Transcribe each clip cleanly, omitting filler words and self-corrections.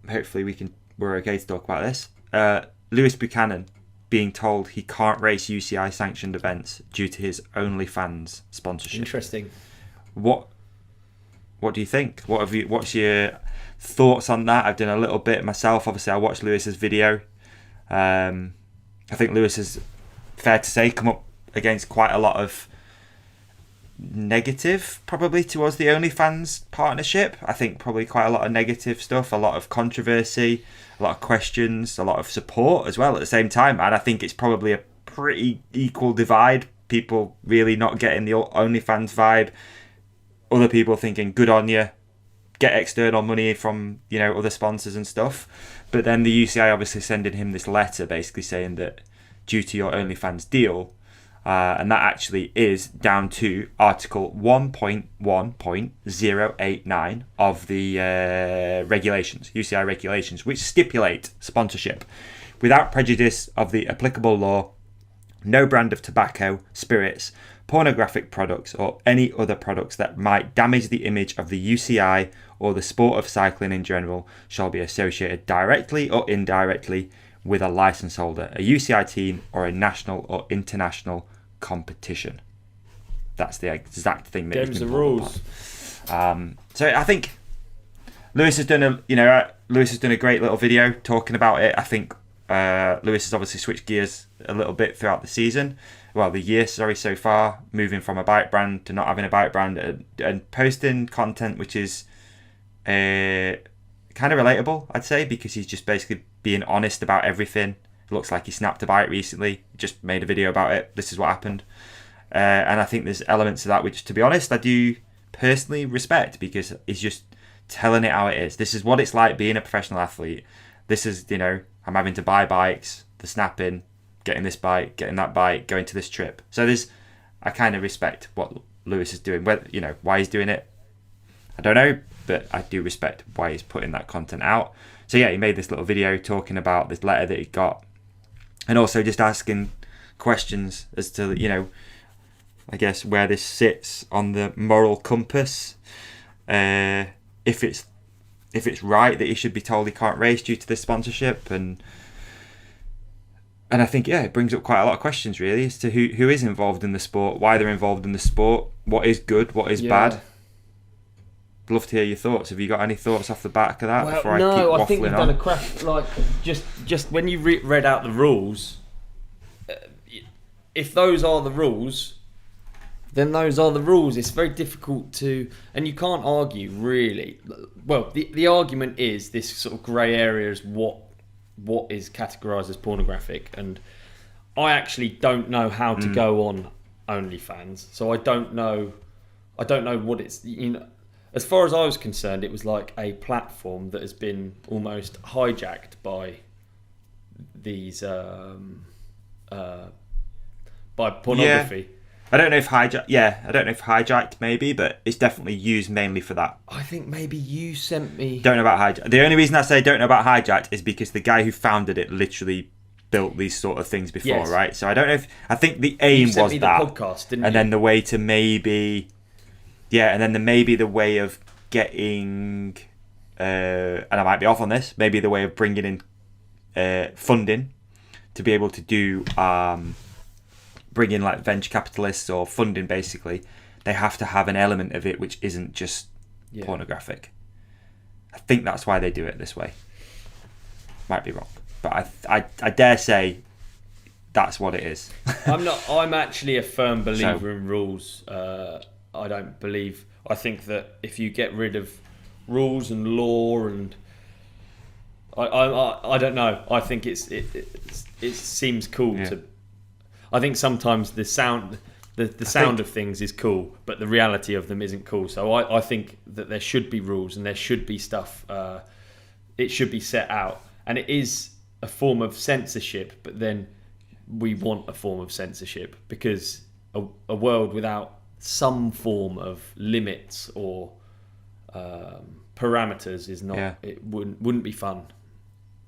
hopefully we're okay to talk about this. Lewis Buchanan being told he can't race UCI sanctioned events due to his OnlyFans sponsorship. Interesting. What do you think? What's your thoughts on that? I've done a little bit myself. Obviously, I watched Lewis's video. I think Lewis is, fair to say, come up against quite a lot of negative probably towards the OnlyFans partnership. I think probably quite a lot of negative stuff, a lot of controversy, a lot of questions, a lot of support as well at the same time. And I think it's probably a pretty equal divide. People really not getting the OnlyFans vibe. Other people thinking, good on you, get external money from, other sponsors and stuff. But then the UCI obviously sending him this letter basically saying that due to your OnlyFans deal, and that actually is down to Article 1.1.089 of the regulations, UCI regulations, which stipulate sponsorship without prejudice of the applicable law. No brand of tobacco, spirits, pornographic products, or any other products that might damage the image of the UCI or the sport of cycling in general shall be associated directly or indirectly with a license holder, a UCI team, or a national or international competition. That's the exact thing that game's the rules. So I think Lewis has done a great little video talking about it. I think Lewis has obviously switched gears a little bit throughout the season. Well, the year, so far, moving from a bike brand to not having a bike brand and posting content which is kind of relatable, I'd say, because he's just basically being honest about everything. It looks like he snapped a bike recently, just made a video about it. This is what happened. And I think there's elements of that which, to be honest, I do personally respect, because he's just telling it how it is. This is what it's like being a professional athlete. This is, I'm having to buy bikes, the snapping, getting this bike, getting that bike, going to this trip. So I kind of respect what Lewis is doing. Whether, why he's doing it, I don't know, but I do respect why he's putting that content out. So yeah, he made this little video talking about this letter that he got, and also just asking questions as to, I guess where this sits on the moral compass. If it's right that he should be told he can't race due to this sponsorship, and I think it brings up quite a lot of questions really as to who is involved in the sport, why they're involved in the sport, what is good, what is bad. I'd love to hear your thoughts. Have you got any thoughts off the back of that before I keep waffling on? I think you've done a crack. Like just when you read out the rules, if those are the rules, then those are the rules. It's very difficult to, and you can't argue really. Well, the argument is this sort of grey area is what is categorised as pornographic, and I actually don't know how to go on OnlyFans, so I don't know what it's. As far as I was concerned, it was like a platform that has been almost hijacked by these by pornography. Yeah. I don't know if hijacked maybe, but it's definitely used mainly for that. I think maybe you sent me. Don't know about hijacked. The only reason I say don't know about hijacked is because the guy who founded it literally built these sort of things before, right? So I don't know if I think the aim was me that the podcast, didn't and you? then the way to maybe, and then maybe the way of getting, and I might be off on this, maybe the way of bringing in funding to be able to do. Bring in like venture capitalists or funding, basically, they have to have an element of it which isn't just pornographic. I think that's why they do it this way. Might be wrong, but I dare say that's what it is. I'm actually a firm believer in rules. I think that if you get rid of rules and law, and I don't know. I think it seems cool to. I think sometimes the sound of things is cool, but the reality of them isn't cool. So I think that there should be rules and there should be stuff. It should be set out, and it is a form of censorship. But then we want a form of censorship because a world without some form of limits or parameters is not. Yeah. It wouldn't be fun.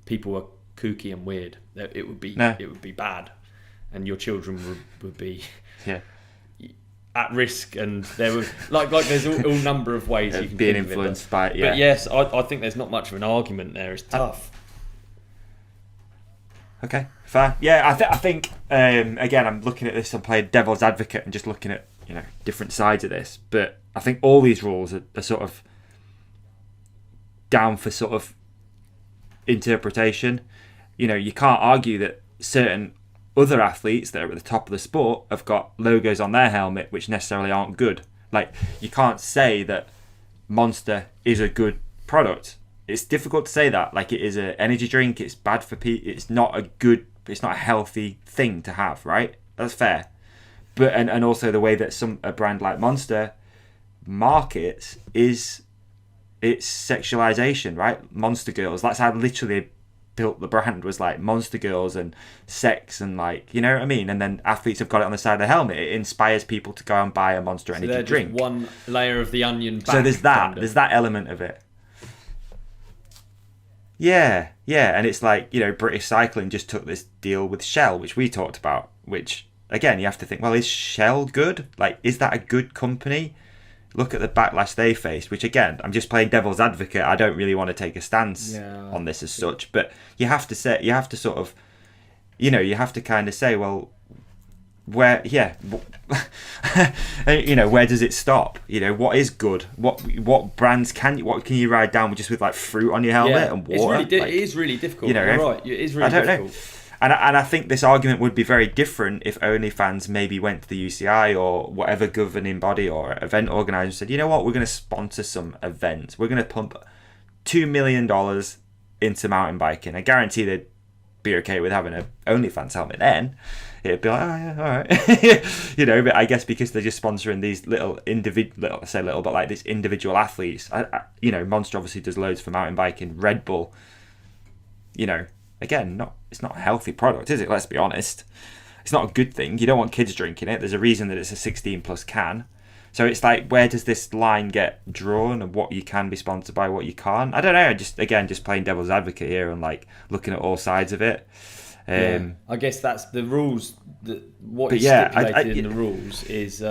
People are kooky and weird. It would be bad. And your children would be at risk, and there were like there's all number of ways you can being think of it, influenced by it. Yeah. But yes, I think there's not much of an argument there. It's tough. Okay, fair. Yeah, I think again, I'm looking at this. I'm playing devil's advocate and just looking at different sides of this. But I think all these rules are sort of down for sort of interpretation. You can't argue that certain other athletes that are at the top of the sport have got logos on their helmet which necessarily aren't good. Like, you can't say that Monster is a good product. It's difficult to say that. Like, it is an energy drink. It's bad for people. It's not a healthy thing to have, right? That's fair. But and also the way that a brand like Monster markets is its sexualization, right? Monster girls. That's how literally built the brand, was like Monster girls and sex and like, you know what I mean? And then athletes have got it on the side of the helmet. It inspires people to go and buy a Monster energy drink. Just one layer of the onion back. So there's that element of it. Yeah, and it's like, British Cycling just took this deal with Shell, which we talked about, which, again, you have to think, well, is Shell good? Like, is that a good company? Look at the backlash they faced, which, again, I'm just playing devil's advocate. I don't really want to take a stance on this as such, but you have to sort of, you have to kind of say, well, where where does it stop? What is good? What brands can you ride down just with like fruit on your helmet and water? It is really difficult. You're right. It is really difficult. Know. And I think this argument would be very different if OnlyFans maybe went to the UCI or whatever governing body or event organizer and said, you know what, we're going to sponsor some events. We're going to pump $2 million into mountain biking. I guarantee they'd be okay with having an OnlyFans helmet then. It'd be like, oh yeah, all right. But I guess because they're just sponsoring these but like these individual athletes. Monster obviously does loads for mountain biking. Red Bull, again, it's not a healthy product, is it? Let's be honest. It's not a good thing. You don't want kids drinking it. There's a reason that it's a 16 plus can. So it's like, where does this line get drawn, and what you can be sponsored by, what you can't? I don't know. Just playing devil's advocate here and like looking at all sides of it. I guess that's the rules. What is stipulated in the rules is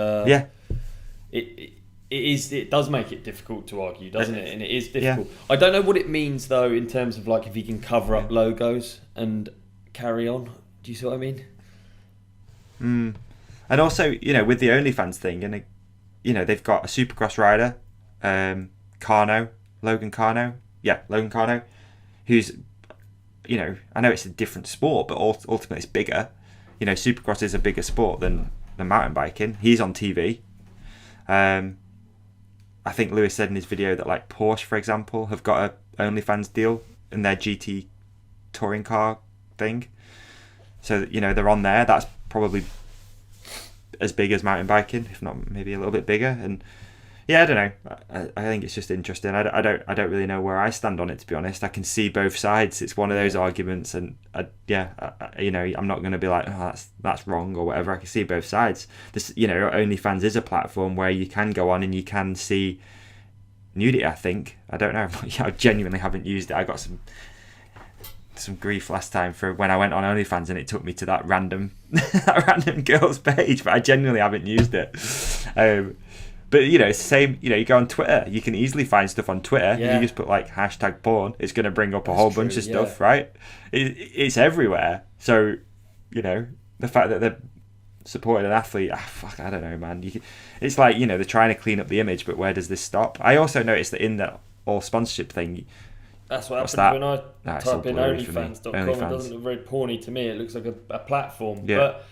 it does make it difficult to argue, doesn't it? And it is difficult. Yeah. I don't know what it means though in terms of like if you can cover up logos and carry on. Do you see what I mean? And also, with the OnlyFans thing, and they've got a Supercross rider, Logan Carno, who's, I know it's a different sport, but ultimately it's bigger. Supercross is a bigger sport than mountain biking. He's on TV. I think Lewis said in his video that like Porsche, for example, have got a OnlyFans deal in their GT touring car thing. So, they're on there. That's probably as big as mountain biking, if not maybe a little bit bigger. And yeah, I don't know. I think it's just interesting. I don't really know where I stand on it, to be honest. I can see both sides. It's one of those arguments, and I'm not going to be like, oh, that's wrong or whatever. I can see both sides. This, OnlyFans is a platform where you can go on and you can see nudity. I think. I don't know. I genuinely haven't used it. I got some grief last time for when I went on OnlyFans and it took me to that random girl's page, but I genuinely haven't used it. But it's the same. You go on Twitter, you can easily find stuff on Twitter. Yeah. You just put like #porn, it's going to bring up a whole bunch of stuff, right? It's everywhere. So the fact that they're supporting an athlete, I don't know, man. It's like they're trying to clean up the image, but where does this stop? I also noticed that in that all sponsorship thing. That's what happens when I type in OnlyFans.com. It doesn't look very porny to me. It looks like a platform. Yeah. But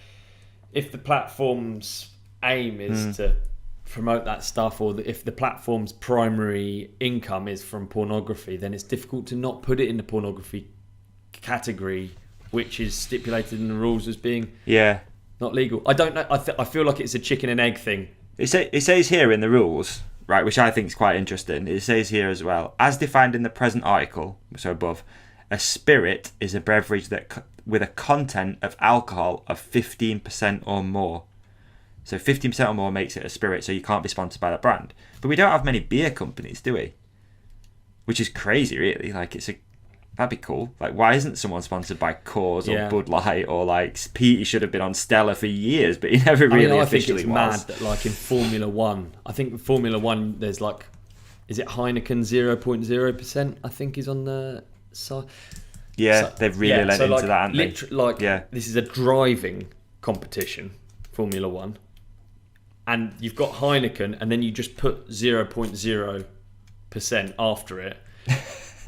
if the platform's aim is to promote that stuff, or if the platform's primary income is from pornography, then it's difficult to not put it in the pornography category, which is stipulated in the rules as being not legal. I don't know. I feel like it's a chicken and egg thing. It says here in the rules, right, which I think is quite interesting. It says here as well, as defined in the present article, so above, a spirit is a beverage that with a content of alcohol of 15% or more. So 15% or more makes it a spirit, so you can't be sponsored by that brand. But we don't have many beer companies, do we? Which is crazy, really. Like, it's That'd be cool. Like, why isn't someone sponsored by Coors Yeah. or Bud Light or like Petey should have been on Stella for years, but he never really I officially think it's was. mad that like in Formula One, I think in Formula One there's like, is it Heineken 0.0%? I think is on the side. Yeah, So- they've really lent into like, that, haven't they? Yeah. This is a driving competition, Formula One, and you've got Heineken, and then you just put 0.0% after it.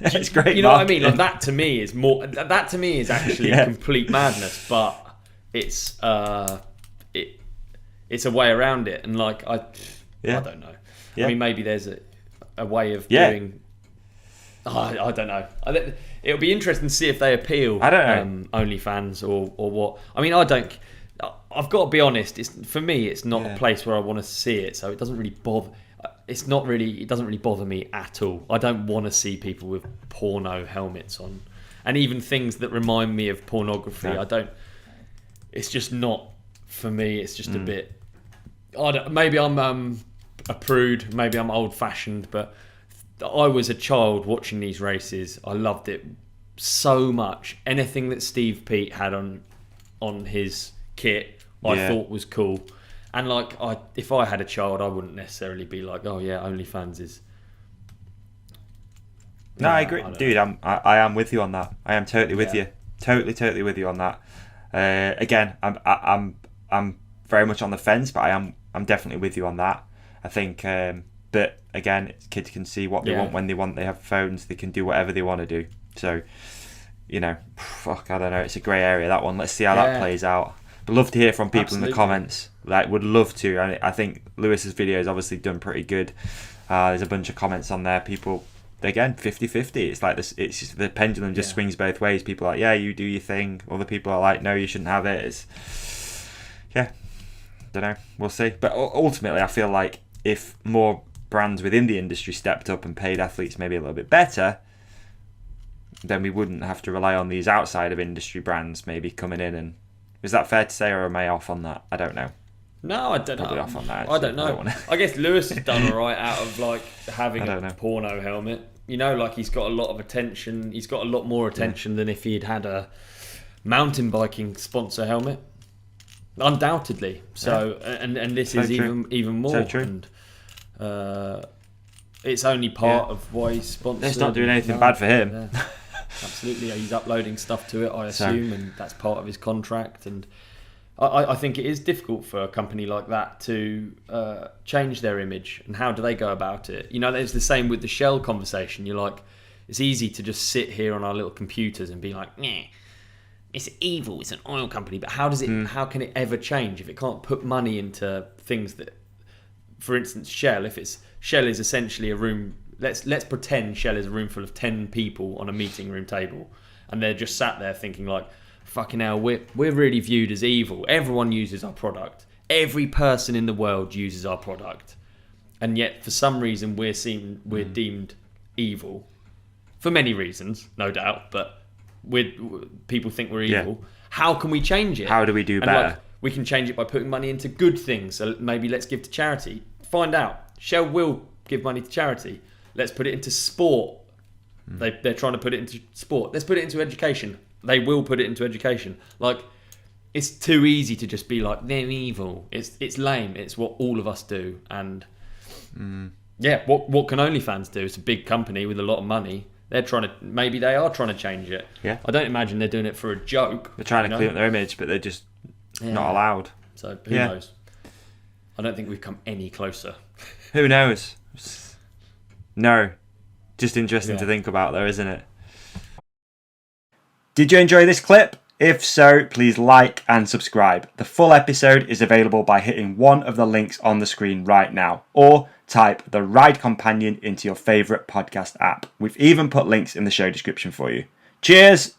It's great. You know what I mean? marketing. Like that to me is more. That to me is actually Yeah. complete madness, but it's it's a way around it, and like I don't know. Yeah. I mean, maybe there's a way of Yeah. doing. I don't know. It'll be interesting to see if they appeal. I don't know. OnlyFans or what. I mean, I don't. I've got to be honest. For me, it's not a place where I want to see it, so it doesn't really bother. It doesn't really bother me at all. I don't want to see people with porno helmets on, and even things that remind me of pornography. No. I don't. It's just not for me. It's just a bit. Maybe I'm a prude. Maybe I'm old-fashioned, but I was a child watching these races. I loved it so much. Anything that Steve Pete had on his kit, I thought was cool. And like, if I had a child, I wouldn't necessarily be like, oh yeah, OnlyFans is. No, I agree, dude. I am with you on that. I am totally with Yeah. you. Totally with you on that. Again, I'm very much on the fence, but I'm definitely with you on that. I think, but again, kids can see what they want when they want. They have phones. They can do whatever they want to do. So, I don't know. It's a grey area, that one. Let's see how that plays out. But love to hear from people in the comments. Like, would love to. I think Lewis's video has obviously done pretty good. There's a bunch of comments on there. People, again, 50-50. It's like this. It's just, the pendulum just swings both ways. People are like, yeah, you do your thing. Other people are like, no, you shouldn't have it. It's, don't know. We'll see. But ultimately, I feel like if more brands within the industry stepped up and paid athletes maybe a little bit better, then we wouldn't have to rely on these outside of industry brands maybe coming in. And is that fair to say, or am I off on that? I don't know. No, I don't Probably know. off on that, I don't know. I guess Lewis has done alright out of like having a porno helmet. Like he's got a lot of attention. He's got a lot more attention than if he'd had a mountain biking sponsor helmet. Undoubtedly. So and this So is true. even more. So true. And it's only part of why he's sponsored. It's not doing anything bad for him. Yeah. Absolutely, he's uploading stuff to it, I assume, and that's part of his contract. And I think it is difficult for a company like that to change their image. And how do they go about it? It's the same with the Shell conversation. You're like, it's easy to just sit here on our little computers and be like, nah, it's evil, it's an oil company. But how can it ever change if it can't put money into things that, for instance, Shell is essentially a room. Let's pretend Shell is a room full of 10 people on a meeting room table, and they're just sat there thinking like, fucking hell, we're really viewed as evil. Everyone uses our product. Every person in the world uses our product, and yet for some reason we're deemed evil, for many reasons, no doubt. But people think we're evil. Yeah. How can we change it? How do we do better? We can change it by putting money into good things. So maybe let's give to charity. Find out. Shell will give money to charity. Let's put it into sport. They're trying to put it into sport. Let's put it into education. They will put it into education. Like, it's too easy to just be like, they're evil. It's lame. It's what all of us do. And what can OnlyFans do? It's a big company with a lot of money. Maybe they are trying to change it. Yeah. I don't imagine they're doing it for a joke. They're trying to clean up their image, but they're just not allowed. So who knows? I don't think we've come any closer. Who knows? No. Just interesting to think about though, isn't it? Did you enjoy this clip? If so, please like and subscribe. The full episode is available by hitting one of the links on the screen right now, or type The Ride Companion into your favourite podcast app. We've even put links in the show description for you. Cheers!